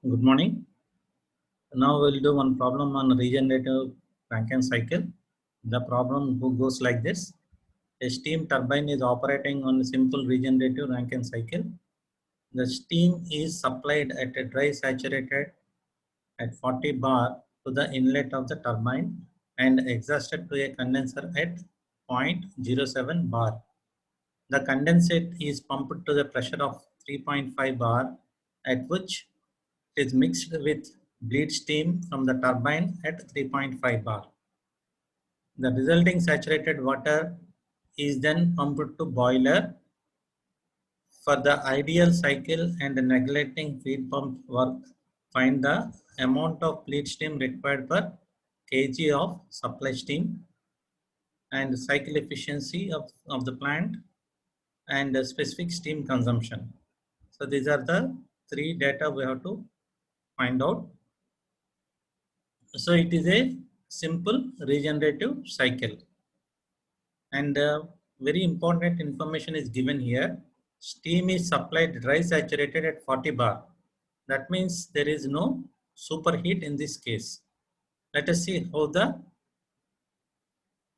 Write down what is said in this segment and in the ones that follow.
Good morning. Now we'll do one problem on regenerative Rankine cycle. The problem goes like this. A steam turbine is operating on a simple regenerative Rankine cycle. The steam is supplied at a dry saturated at 40 bar to the inlet of the turbine and exhausted to a condenser at 0.07 bar. The condensate is pumped to the pressure of 3.5 bar, at which it is mixed with bleed steam from the turbine at 3.5 bar. The resulting saturated water is then pumped to boiler. For the ideal cycle and neglecting feed pump work, find the amount of bleed steam required per kg of supply steam and cycle efficiency of the plant and the specific steam consumption. So these are the three data we have to find out. So it is a simple regenerative cycle. And very important information is given here. Steam is supplied dry saturated at 40 bar. That means there is no superheat in this case. Let us see how the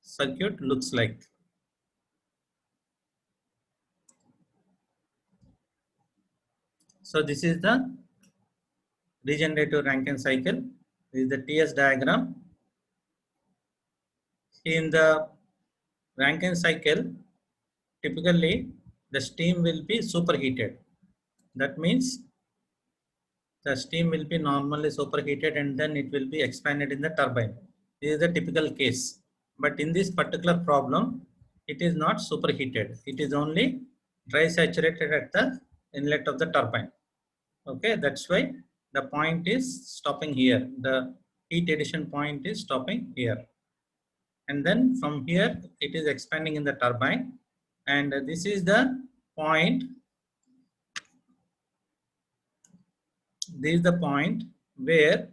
circuit looks like. So this is the regenerative Rankine cycle. This is the TS diagram. In the Rankine cycle, typically the steam will be superheated. That means the steam will be normally superheated and then it will be expanded in the turbine. This is the typical case. But in this particular problem, it is not superheated. It is only dry saturated at the inlet of the turbine. Okay, that's why the point is stopping here. The heat addition point is stopping here. And then from here, it is expanding in the turbine. And this is the point. This is the point where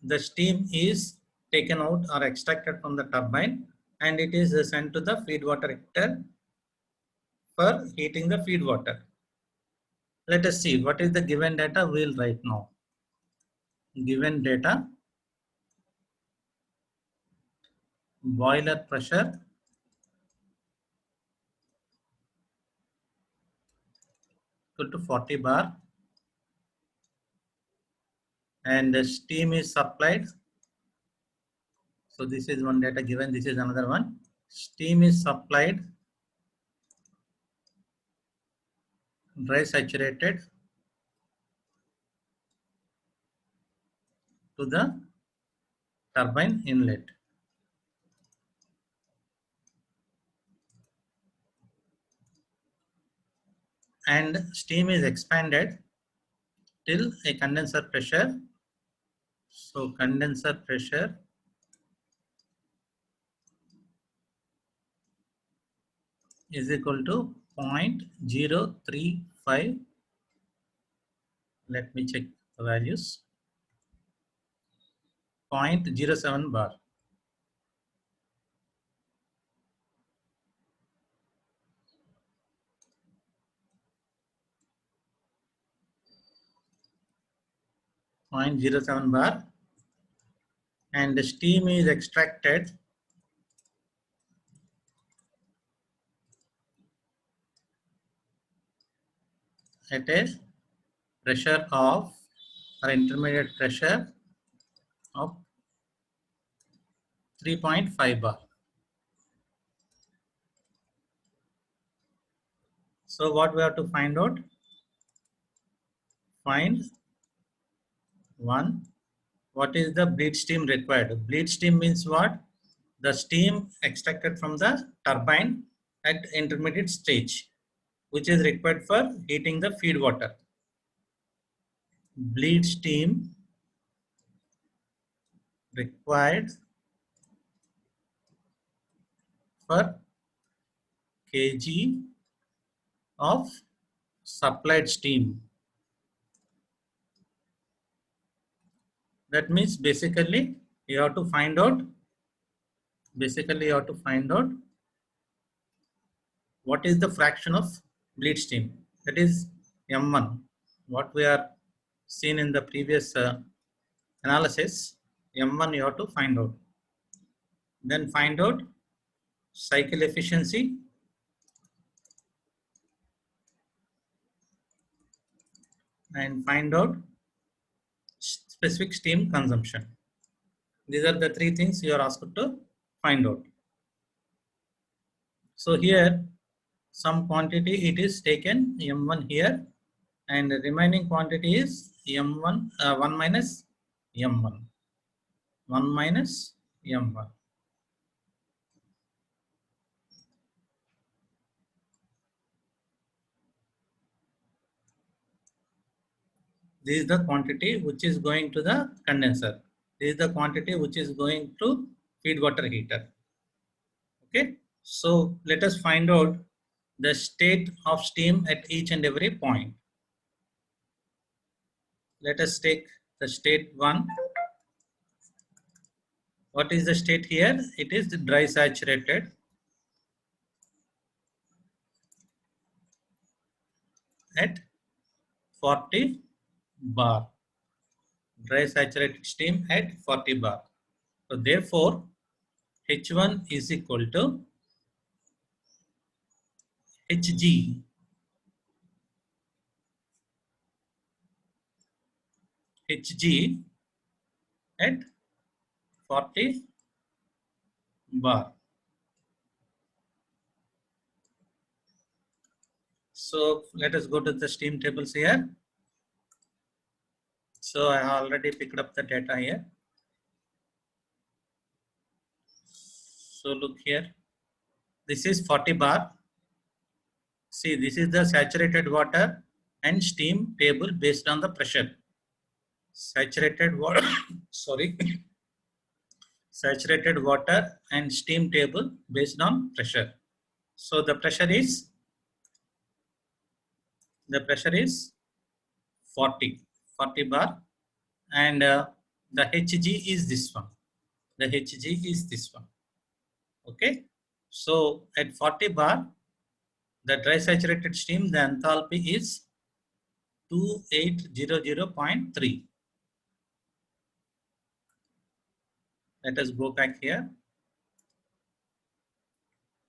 the steam is taken out or extracted from the turbine and it is sent to the feed water heater for heating the feed water. Let us see what is the given data. We will write now. Given data, boiler pressure equal to 40 bar and the steam is supplied. So this is one data given, this is another one. Steam is supplied dry saturated to the turbine inlet. And steam is expanded till a condenser pressure. So condenser pressure is equal to 0.035. Let me check the values. 0.07 bar. .07 bar, and the steam is extracted at a pressure of or intermediate pressure of 3.5 bar. So what we have to find out? Find one, what is the bleed steam required? Bleed steam means what? The steam extracted from the turbine at intermediate stage, which is required for heating the feed water. Bleed steam required for kg of supplied steam. That means basically you have to find out what is the fraction of bleed stream. That is M1. What we are seen in the previous analysis, M1 you have to find out. Then find out cycle efficiency and find out specific steam consumption. These are the three things you are asked to find out. So here some quantity it is taken M1 here, and the remaining quantity is M1 1 minus M1. 1 minus M1. This is the quantity which is going to the condenser. This is the quantity which is going to feed water heater. Okay. So let us find out the state of steam at each and every point. Let us take the state 1. What is the state here? It is the dry saturated at 40 bar. Dry saturated steam at 40 bar. So therefore, H1 is equal to Hg at 40 bar. So let us go to the steam tables here. So I have already picked up the data here. So look here. This is 40 bar. See, this is the saturated water and steam table based on the pressure. Saturated water, sorry, saturated water and steam table based on pressure. So the pressure is 40 bar, and the Hg is this one. The Hg is this one. Okay. So at 40 bar, the dry saturated steam, the enthalpy is 2800.3. Let us go back here.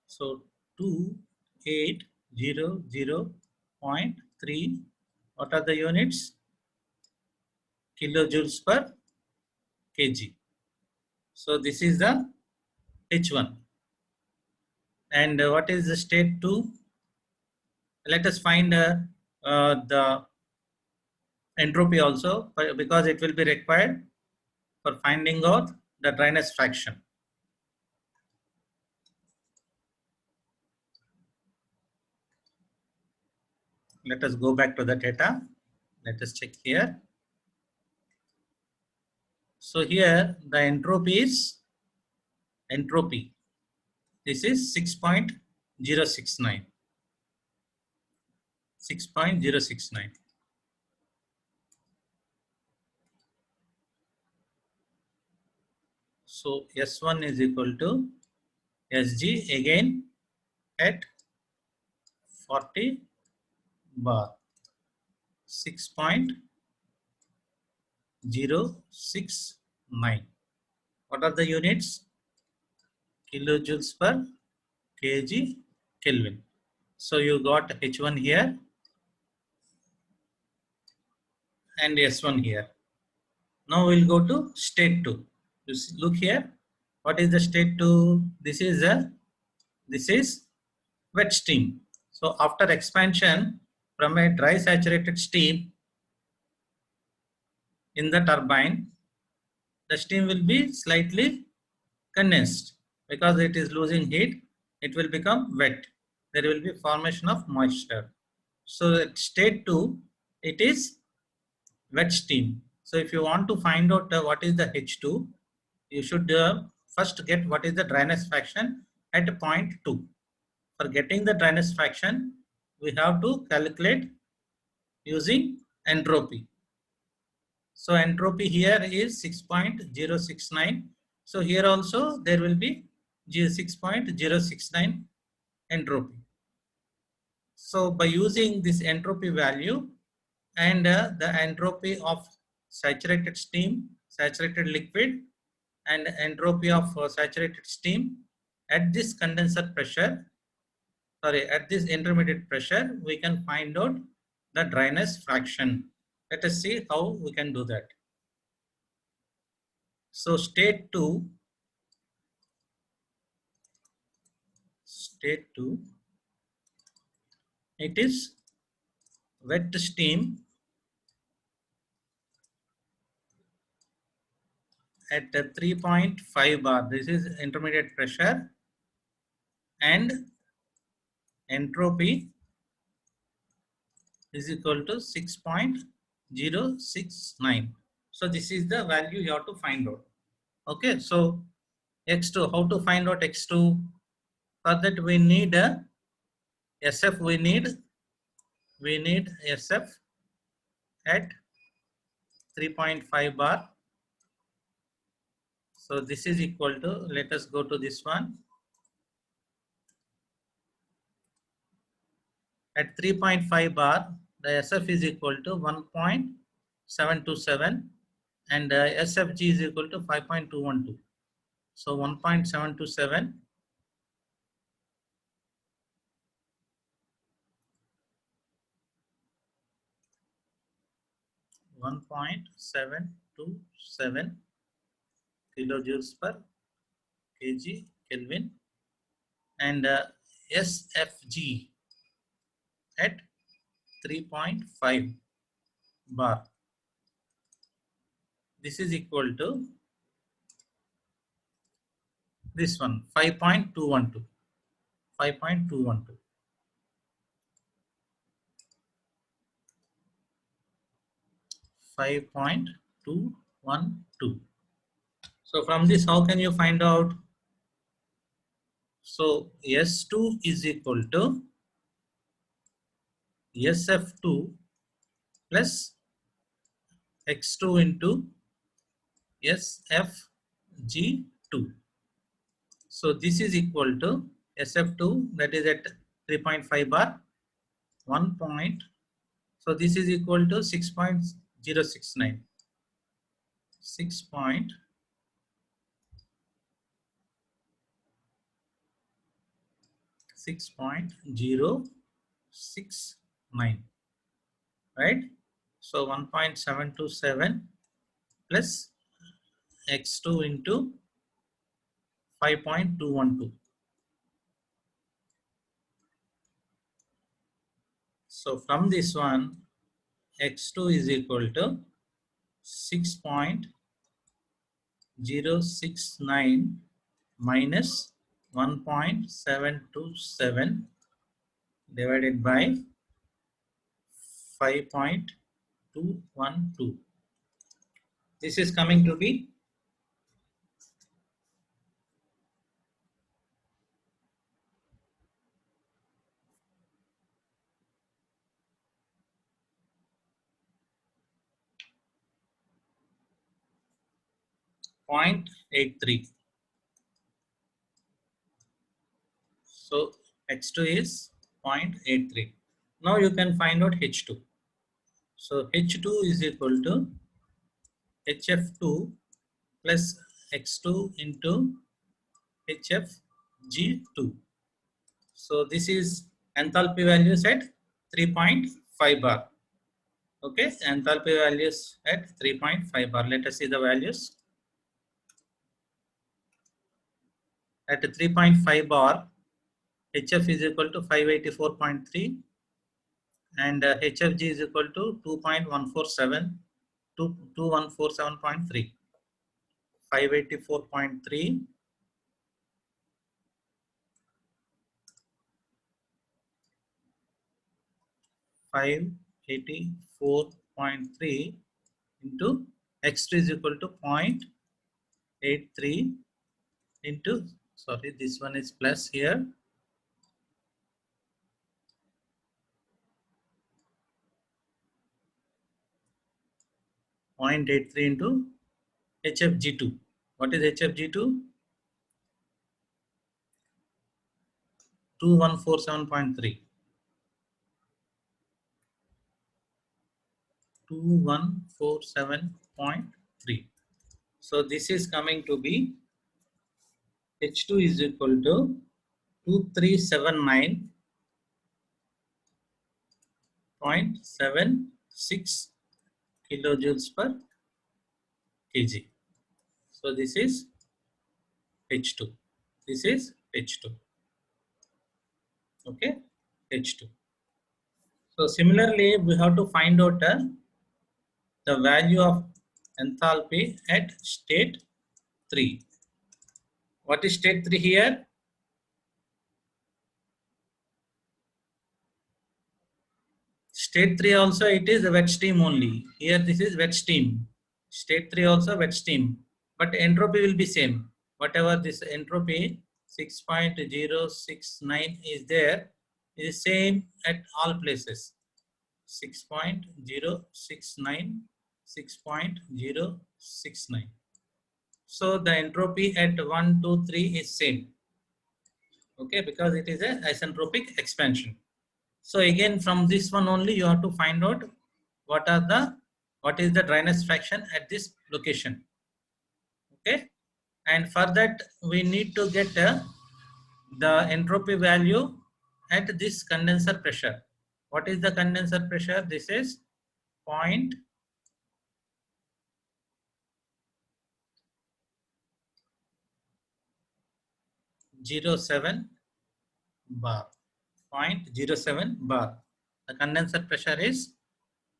So 2800.3. What are the units? Kilojoules per kg. So this is the H1. And what is the state 2? Let us find the entropy also, because it will be required for finding out the dryness fraction. Let us go back to the data. Let us check here. So here the entropy is entropy. This is 6.069. 6.069. So S1 is equal to Sg again at 40 bar. 6.069. What are the units? Kilojoules per kg Kelvin. So you got H1 here and S1 here. Now we'll go to state 2. You look here. What is the state 2? This is wet steam. So after expansion from a dry saturated steam in the turbine, the steam will be slightly condensed because it is losing heat. It will become wet. There will be formation of moisture. So at state 2, it is wet steam. So if you want to find out what is the H2, you should first get what is the dryness fraction at point 2. For getting the dryness fraction, we have to calculate using entropy. So entropy here is 6.069. So here also there will be 6.069 entropy. So by using this entropy value and the entropy of saturated steam, saturated liquid, and entropy of saturated steam at this condenser pressure, sorry, at this intermediate pressure, we can find out the dryness fraction. Let us see how we can do that. So state 2, it is wet steam at 3.5 bar. This is intermediate pressure, and entropy is equal to 6.069. So this is the value you have to find out. Okay, so x2, how to find out x2? For that we need a SF, we need SF at 3.5 bar. So this is equal to, let us go to this one. At 3.5 bar, the SF is equal to 1.727 and SFG is equal to 5.212. So 1.727 1.727 kilojoules per kg Kelvin, and SFG at 3.5 bar. This is equal to this one, 5.212. 5.212. So from this, how can you find out? So S2 is equal to SF2 plus X2 into SFG2. So this is equal to SF2, that is at 3.5 bar, 1 point. So this is equal to 6.069. 6.069, right? So 1.727 plus x2 into 5.212. So from this one, x2 is equal to 6.069 minus 1.727 divided by 5.212. This is coming to be 0.83. So x2 is 0.83. Now you can find out h2. So h2 is equal to hf2 plus x2 into hfg2. So this is enthalpy values at 3.5 bar. Okay, enthalpy values at 3.5 bar. Let us see the values. At 3.5 bar, HF is equal to 584.3 and HFG is equal to 2.147, 2147.3. 584.3 584.3 into x2 is equal to 0.83 into, sorry, this one is plus here, 0.83 into HFG2. What is HFG2? 2147.3. 2147.3. So this is coming to be H2 is equal to 2379.76 kilojoules per kg. So this is H2. This is H2. Okay, H2. So similarly, we have to find out the value of enthalpy at state 3. What is state 3 here? State 3 also it is a wet steam only. Here this is wet steam. State 3 also wet steam. But entropy will be same. Whatever this entropy 6.069 is there, is same at all places. 6.069, 6.069. So the entropy at 1, 2, 3 is same. Okay, because it is a isentropic expansion. So again from this one only you have to find out what is the dryness fraction at this location. Okay, and for that we need to get the entropy value at this condenser pressure. What is the condenser pressure? This is 0.07 bar. 0.07 bar. The condenser pressure is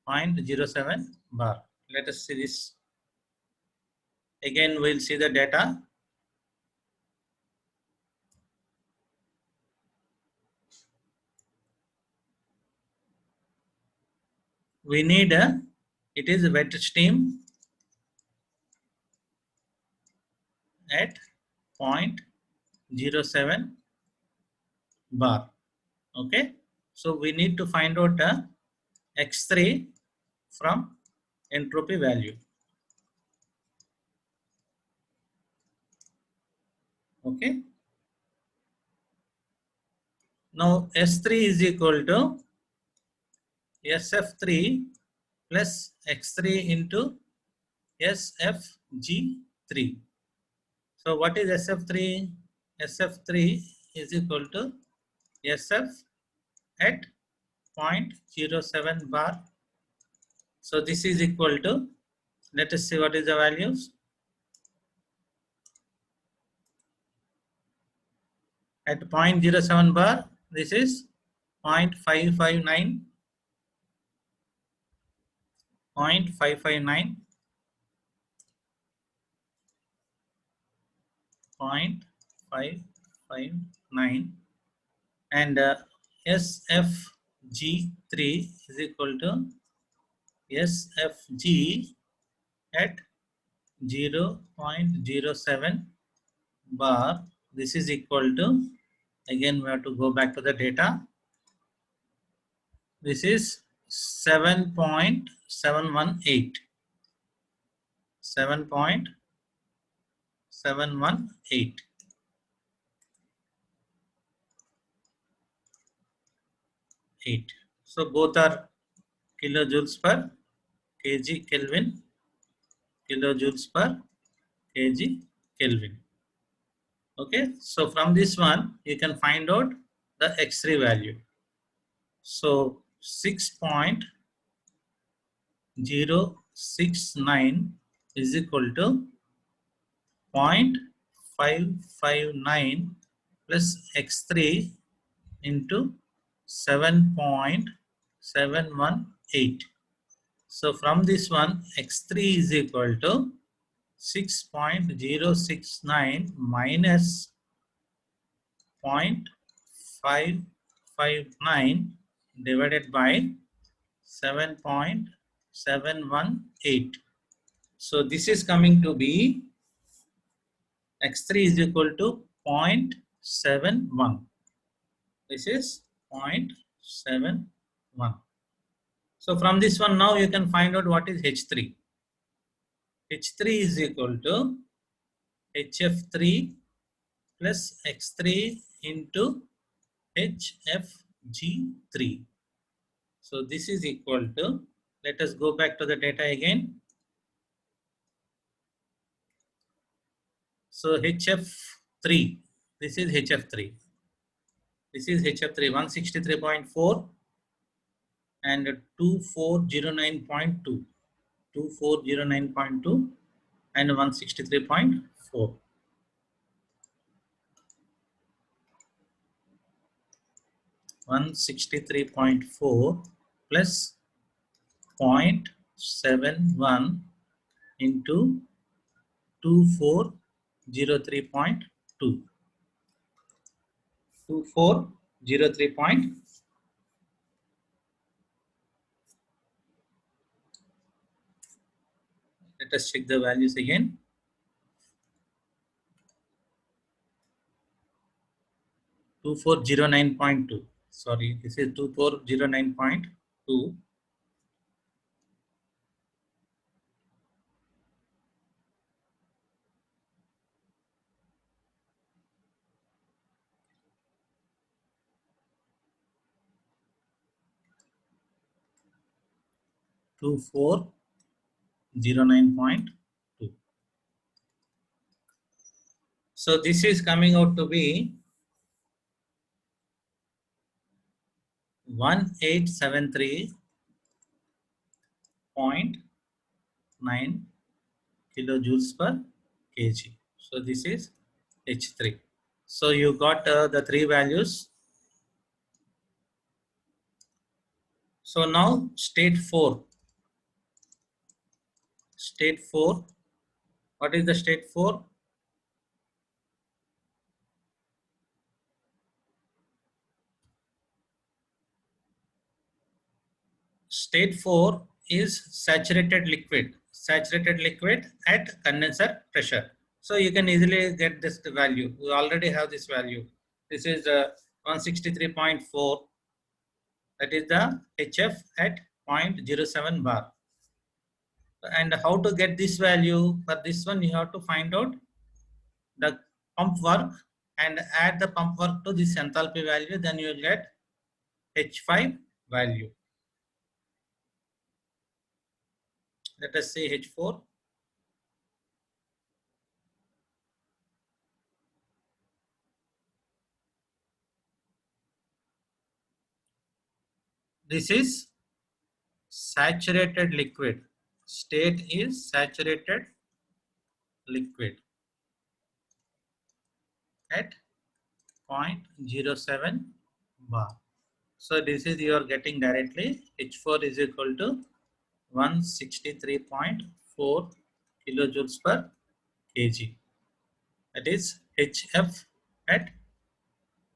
0.07 bar. Let us see this. Again, we'll see the data. We need it is wet steam at 0.07 bar. Okay, so we need to find out X3 from entropy value. Okay, now S3 is equal to SF3 plus X3 into SFG3. So what is SF3? SF3 is equal to SF at 0.07 bar. So this is equal to, let us see what is the values. At 0.07 bar, this is 0.559, 0.559, 0.559, and SFG3 is equal to SFG at 0.07 bar. This is equal to, again we have to go back to the data. This is 7.718. 7.718. So both are kilojoules per kg Kelvin. Kilojoules per kg Kelvin. Okay, so from this one you can find out the X3 value. So 6.069 is equal to 0.559 plus X3 into 7.718. So from this one X3 is equal to 6.069 minus 0.559 divided by 7.718. So this is coming to be X3 is equal to 0.71. This is 0.71. So from this one now you can find out what is H3. H3 is equal to HF3 plus X3 into HFG3. So this is equal to Let us go back to the data again. So HF3, this is HF3. This is HF3, 163.4 and 2409.2. 2409.2 and 163.4. 163.4 plus 0.71 into 2403.2. 2403. Let us check the values again. 2409.2. Sorry, this is 2409.2. 2409.2. So this is coming out to be 1873.9 kilojoules per kg. So this is H3. So you got the three values. So now state 4. State 4. What is the state 4? State 4 is saturated liquid. Saturated liquid at condenser pressure. So you can easily get this value. We already have this value. This is 163.4. That is the HF at 0.07 bar. And how to get this value? For this one, you have to find out the pump work and add the pump work to this enthalpy value. Then you will get H5 value. Let us say H4. This is saturated liquid. State is saturated liquid at 0.07 bar. So this is you are getting directly. H4 is equal to 163.4 kilojoules per kg. That is HF at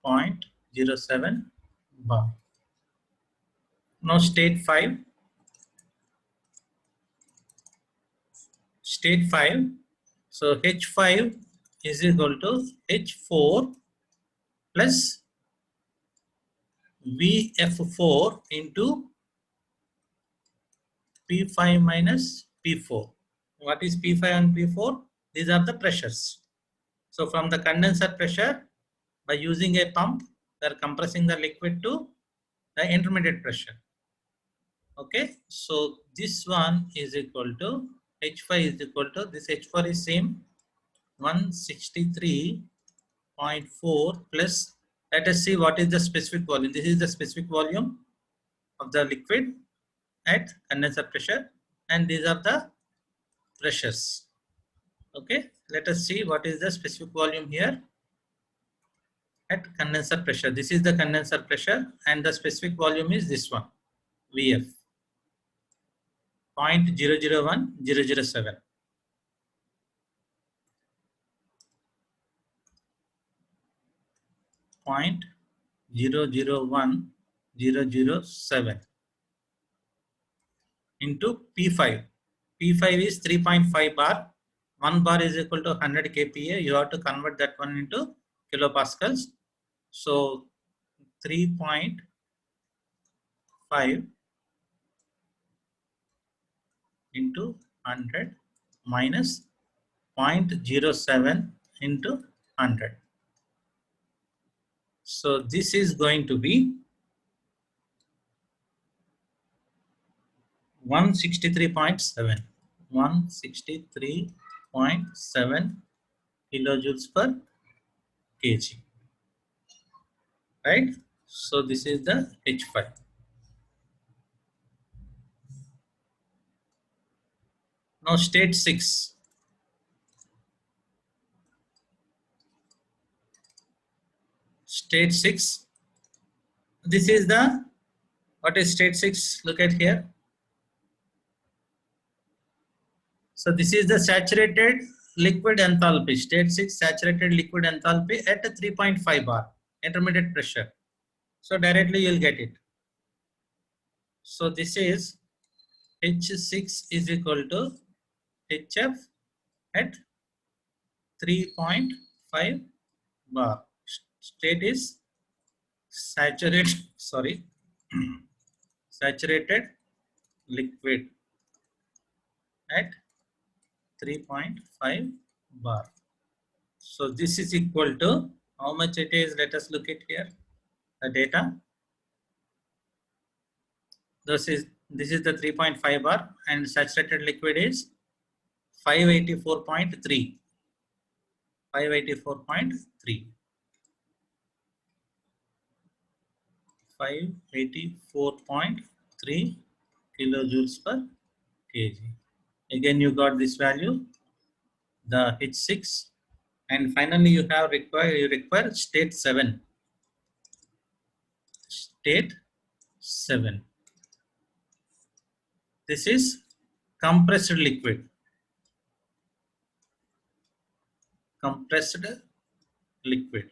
0.07 bar. Now state 5. State 5. So H5 is equal to H4 plus VF4 into P5 minus P4. What is P5 and P4? These are the pressures. So from the condenser pressure, by using a pump, they are compressing the liquid to the intermediate pressure. Okay, so this one is equal to H5 is equal to this H4 is same 163.4 plus, let us see what is the specific volume. This is the specific volume of the liquid at condenser pressure, and these are the pressures. Okay, let us see what is the specific volume here at condenser pressure. This is the condenser pressure and the specific volume is this one, VF 0.001007. 0.001007 into P5. P5 is 3.5 bar. 1 bar is equal to 100 kPa. You have to convert that one into kilopascals. So 3.5 into 100 minus 0.07 into 100. So this is going to be 163.7. 163.7 kilojoules per kg. Right? So this is the H5. Now state 6. State 6. This is the, what is state 6? Look at here. So this is the saturated liquid enthalpy. State 6 saturated liquid enthalpy at a 3.5 bar intermediate pressure. So directly you'll get it. So this is H6 is equal to HF at 3.5 bar. State is saturated, sorry, saturated liquid at 3.5 bar. So this is equal to how much it is. Let us look at here the data. This is the 3.5 bar and saturated liquid is 584.3. 584.3. 584.3 kilojoules per kg. Again, you got this value, the H6, and finally you require state 7. State 7. This is compressed liquid. Compressed liquid.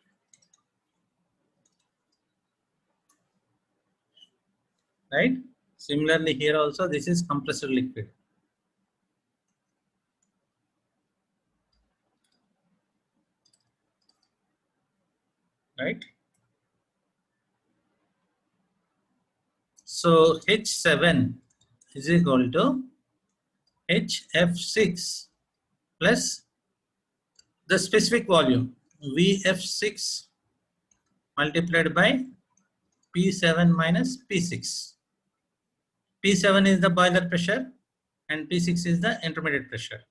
Right? Similarly, here also this is compressed liquid. Right? So H7 is equal to HF6 plus the specific volume VF6 multiplied by P7 minus P6. P7 is the boiler pressure and P6 is the intermediate pressure.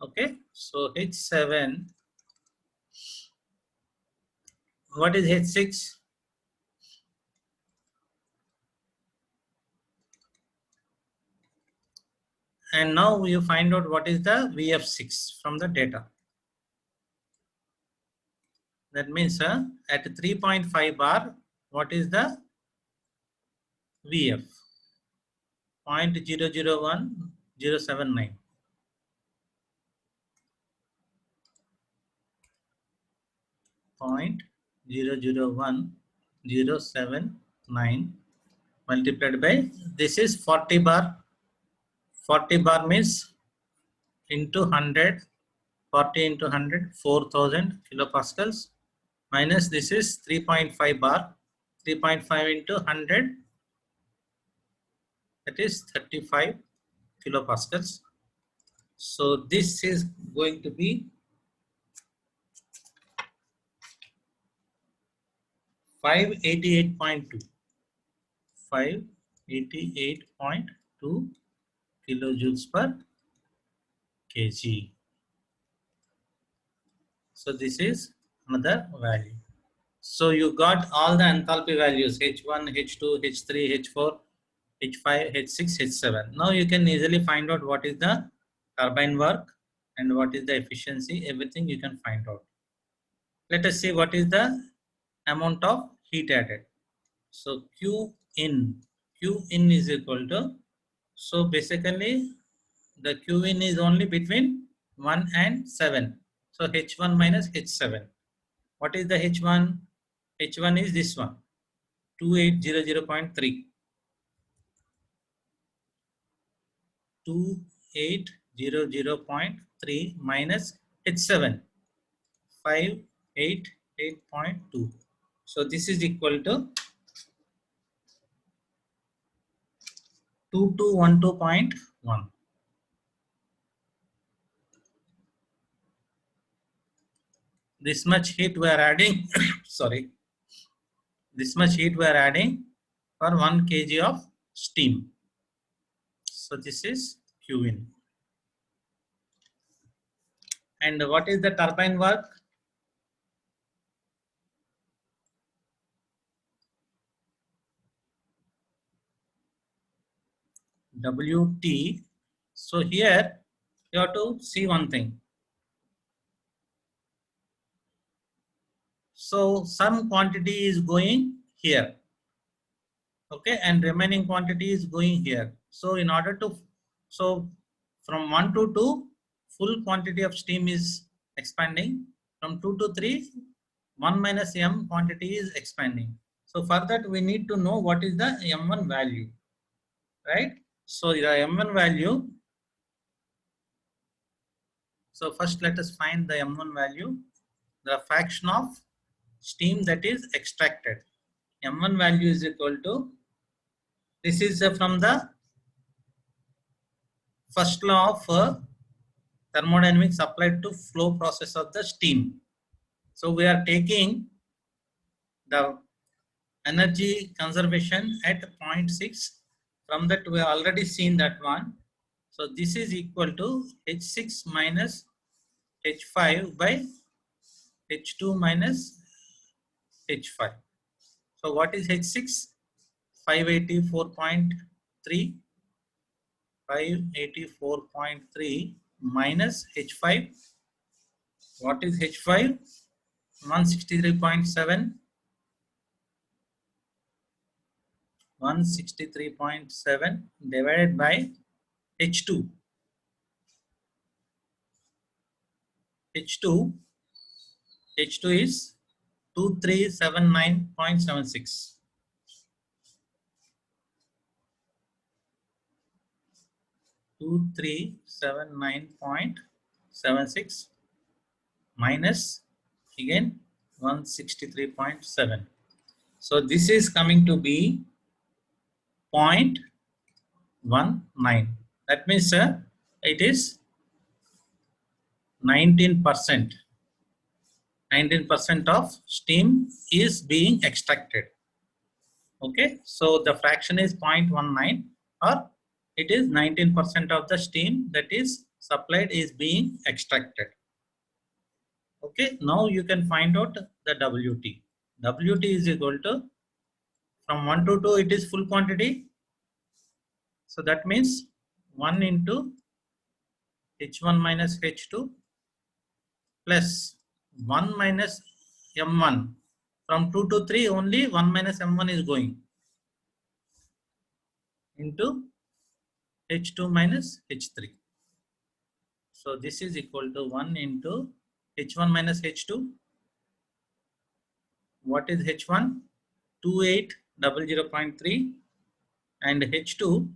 Okay, so H7, what is H6? And now you find out what is the VF6 from the data. That means at 3.5 bar, what is the VF? 0.001079. 0.001079 multiplied by, this is 40 bar. 40 bar means into 100, 40 into 100, 4000 kilopascals, minus this is 3.5 bar, 3.5 into 100, that is 35 kilopascals. So this is going to be 588.2. 588.2 kilojoules per kg. So this is another value. So you got all the enthalpy values H1, H2, H3, H4, H5, H6, H7. Now you can easily find out what is the turbine work and what is the efficiency. Everything you can find out. Let us see what is the amount of heat added. So Q in is equal to, so basically the Q in is only between 1 and 7. So H1 minus H7. What is the H1? H1 is this one, 2800.3. 2800.3 minus H7, 588.2. So this is equal to 2212.1. This much heat we are adding, sorry, this much heat we are adding for 1 kg of steam. So this is Q in. And what is the turbine work? WT. So here you have to see one thing. So some quantity is going here, okay, and remaining quantity is going here. So in order to, so from 1 to 2, full quantity of steam is expanding. From 2 to 3, 1 minus m quantity is expanding. So for that we need to know what is the m1 value, right? So the m1 value. So first let us find the m1 value, the fraction of steam that is extracted. M1 value is equal to, this is from the first law of thermodynamics applied to flow process of the steam. So we are taking the energy conservation at 0.6. From that we have already seen that one. So this is equal to H6 minus H5 by H2 minus H5. So what is H6? 584.3. 584.3 minus H5. What is H5? 163.7. 163.7 divided by H2. H2 is 2379.76. 2379.76 minus again 163.7. So this is coming to be 0.19. That means it is 19%. 19% of steam is being extracted. Okay, so the fraction is 0.19, or it is 19% of the steam that is supplied is being extracted. Okay, now you can find out the WT. WT is equal to, from 1 to 2 it is full quantity. So that means 1 into H1 minus H2 plus 1 minus M1. From 2 to 3 only 1 minus M1 is going into H2 minus H3. So this is equal to 1 into H1 minus H2. What is H1? 2800.3 and H2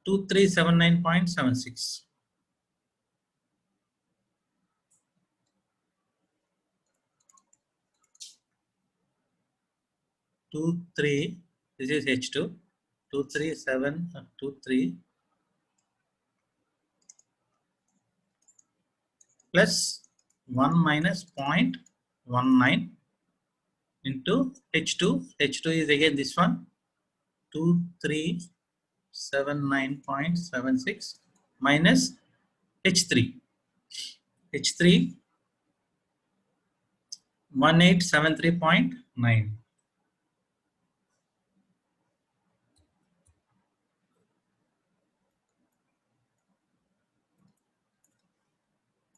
2379.76. 23, this is H2, 23723 plus 1 minus 0.19 into H2. H2 is again this one, 2379.76 minus H3. H3 1873.9.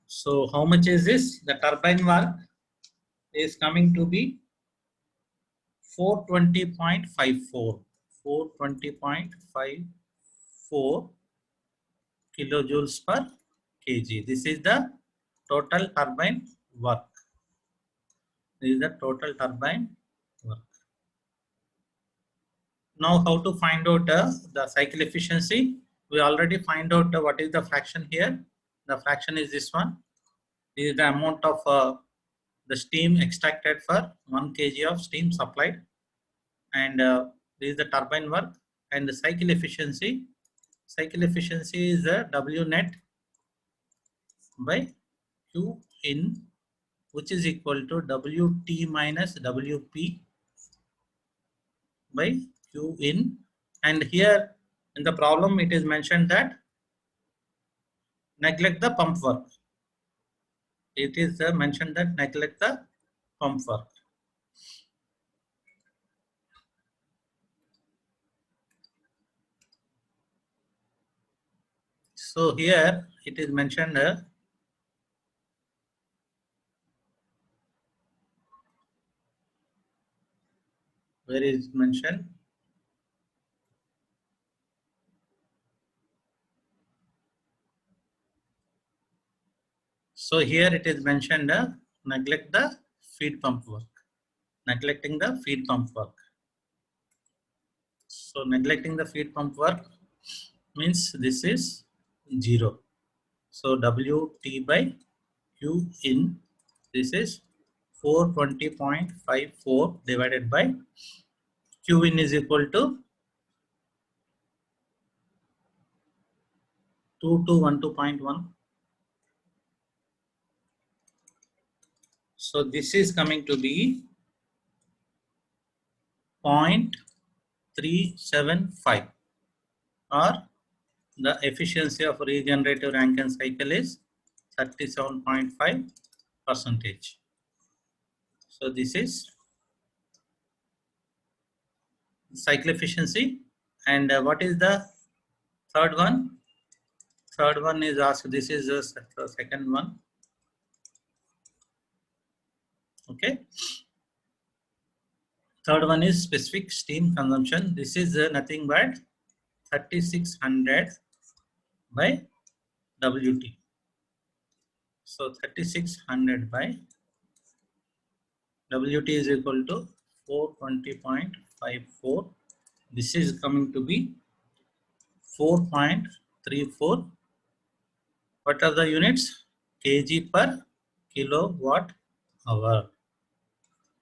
So how much is this? The turbine work is coming to be 420.54. 420.54 kilojoules per kg. This is the total turbine work. This is the total turbine work. Now how to find out the cycle efficiency? We already find out what is the fraction here. The fraction is this one. This is the amount of the steam extracted for 1 kg of steam supplied, and this is the turbine work. And the cycle efficiency. Cycle efficiency is the W net by Q in, which is equal to WT minus WP by Q in, and here in the problem it is mentioned that neglect the pump work. It is mentioned that neglect the pump work. So here it is mentioned where is mentioned. So here it is mentioned neglect the feed pump work. Neglecting the feed pump work. So neglecting the feed pump work means this is 0. So WT by Q in, this is 420.54 divided by Q in is equal to 2212.1. So this is coming to be 0.375, or the efficiency of regenerative Rankine cycle is 37.5%. So this is cycle efficiency. And what is the third one? Third one is asked. This is the second one. Okay. Third one is specific steam consumption. This is nothing but 3600 by WT. So 3600 by WT is equal to 420.54. This is coming to be 4.34. What are the units? Kg per kilowatt hour.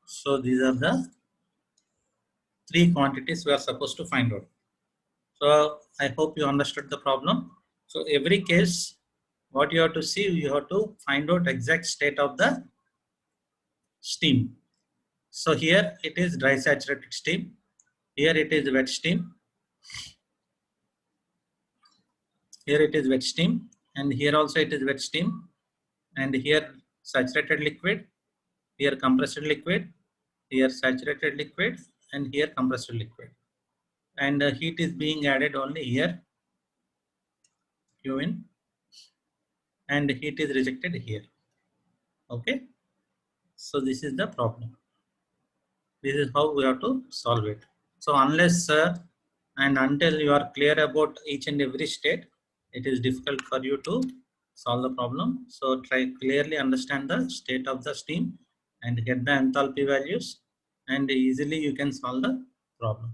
So these are the three quantities we are supposed to find out. So I hope you understood the problem. So every case, what you have to see, you have to find out exact state of the steam. So here it is dry saturated steam. Here it is wet steam. Here it is wet steam, and here also it is wet steam, and here saturated liquid, here compressed liquid, here saturated liquid, and here compressed liquid. And heat is being added only here, Q in, and heat is rejected here. Okay, so this is the problem. This is how we have to solve it. So unless and until you are clear about each and every state, it is difficult for you to solve the problem. So try clearly understand the state of the steam and get the enthalpy values, and easily you can solve the problem.